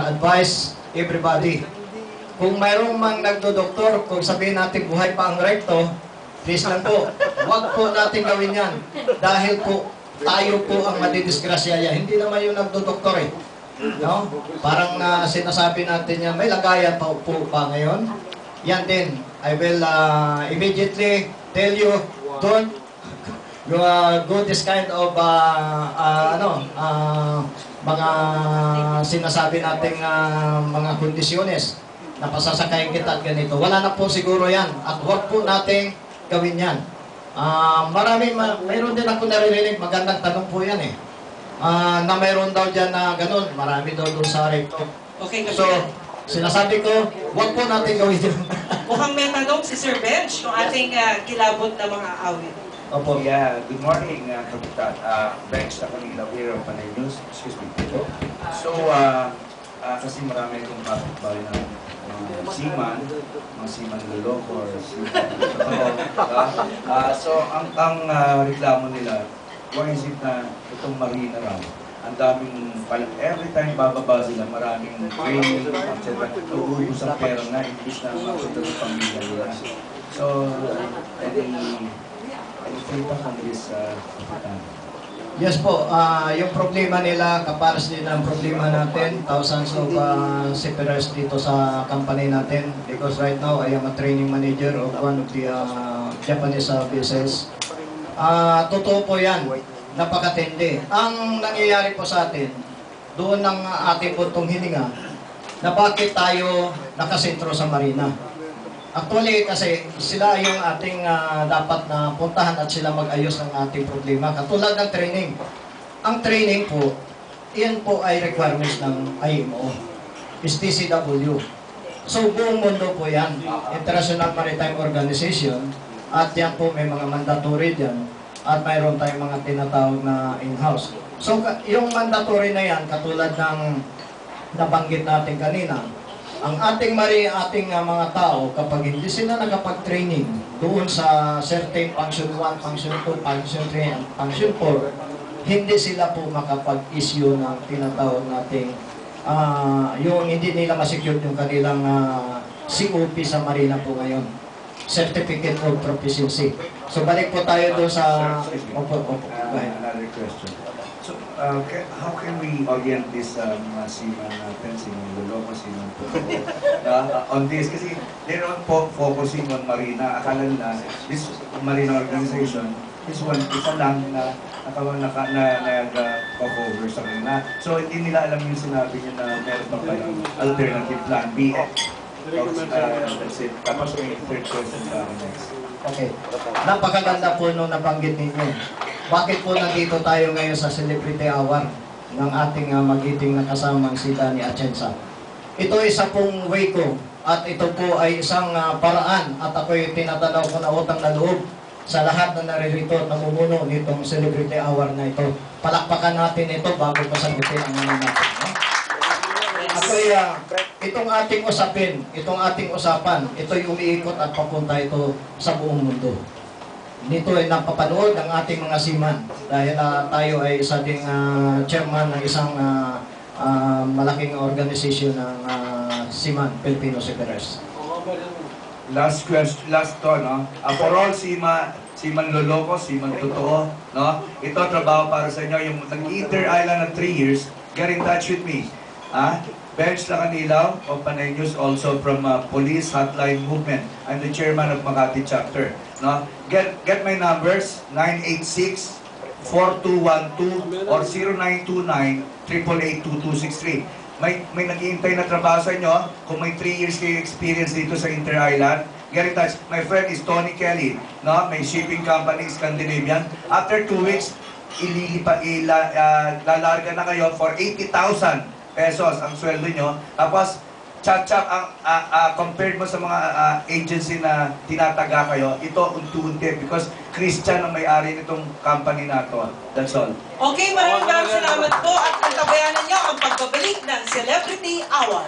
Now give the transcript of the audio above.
advise everybody. Kung mayroong mang nagdodoktor, kung sabihin natin buhay pa ang rekto, please lang po, huwag po natin gawin yan. Dahil po, tayo po ang madidisgrasya yan. Hindi naman yung nagdodoktor eh. No? Parang sinasabi natin yan, may lagayan pa po ba ngayon? Yan din. I will immediately tell you, don't go this kind of mga sinasabi nating mga kondisyones na pasasakayin kita at ganito. Wala na po siguro yan at huwag po nating gawin yan. Mayroon din ako naririnig, magandang tanong po yan eh. Na mayroon daw dyan na ganun, marami daw doon sa recto. Okay, so, sinasabi ko, huwag po natin gawin yun. Mukhang may tanong si Sir Bench, yung ating kilabot na mga awit. Opo. Yeah, good morning, Kapitan. Bench na kanila, Weir of Panay News. Excuse me. So, kasi marami itong kapitbahay na seaman, mga seaman loloko or seaman so, ang reklamo nila, why is it na itong marina raw? Ang daming, every time bababa sila, maraming training, etc. Tuubos ang pera na, imbis na makita ng pamilya nila. So, any feedback on this, Kapitan? Yes po, yung problema nila, kapares din ang problema natin, thousands of seafarers dito sa company natin because right now I am a training manager of one of the Japanese vessels. Totoo po yan, napakatindi. Ang nangyayari po sa atin, doon ng ating puntong hininga, na bakit tayo nakasentro sa marina. Actually, kasi sila yung ating dapat na puntahan at sila mag-ayos ng ating problema. Katulad ng training. Ang training po, iyan po ay requirements ng IMO, STCW. So, buong mundo po yan. International Maritime Organization. At yan po may mga mandatory dyan. At mayroon tayong mga tinatawag na in-house. So, yung mandatory na yan, katulad ng nabanggit natin kanina, ang ating mga tao, kapag hindi sila nakapag-training doon sa certain function 1, function 2, function 3, and function 4, hindi sila po makapag-issue ng tinatawag nating yung hindi nila masecure yung kanilang COP sa marina po ngayon. Certificate of Proficiency. So balik po tayo doon sa... Another question. So, how can we orient this mga seaman natin, seaman loloko, seaman on this? Kasi they're on focusing on marina. Akala nila, this marina organization, this one, isa lang na nag-cover sa marina. So, hindi nila alam yung sinabi niya na meron pa kayong alternative plan B. That's it. Tapos may third question para next. Okay. Napakaganda po nung nabanggit ninyo. Bakit po nandito tayo ngayon sa Celebrity Hour ng ating magiting na kasamang si Danny Atienza? Ito isa pong way ko at ito po ay isang paraan at ako'y tinatanaw ko na utang na loob sa lahat na naririto at namumuno nitong Celebrity Hour na ito. Palakpakan natin ito bago pasagutin ang mga natin. Ako'y itong ating usapin, itong ating usapan, ito'y umiikot at papunta ito sa buong mundo. Nito ay napapanood ng ating mga seaman dahil tayo ay isa ding chairman ng isang malaking organization ng seaman, Filipino Seafarers. Last question, last to, no? For all seaman loloko, seaman totoo, no? Ito trabaho para sa inyo, yung nag-Inter Island ng 3 years, get in touch with me. Bench Lacanilaw of Panay News, also from Police Hotline Movement. I'm the chairman of Makati Chapter. No? Get my numbers, 986-4212 or 0929-888-2263. May nag-iintay na trabaho sa inyo. Kung may 3 years kayo experience dito sa Inter-Island, get in touch. My friend is Tony Kelly. No? May shipping company, Scandinavian. After 2 weeks, lalarga na kayo for 80,000 pesos ang sweldo nyo. Tapos, chap-chap, compared mo sa mga agency na tinataga kayo, ito unti-unti because Christian ang may-ari nitong company na to. That's all. Okay, maraming salamat po at antabayanan nyo ang pagbabalik ng Celebrity Hour.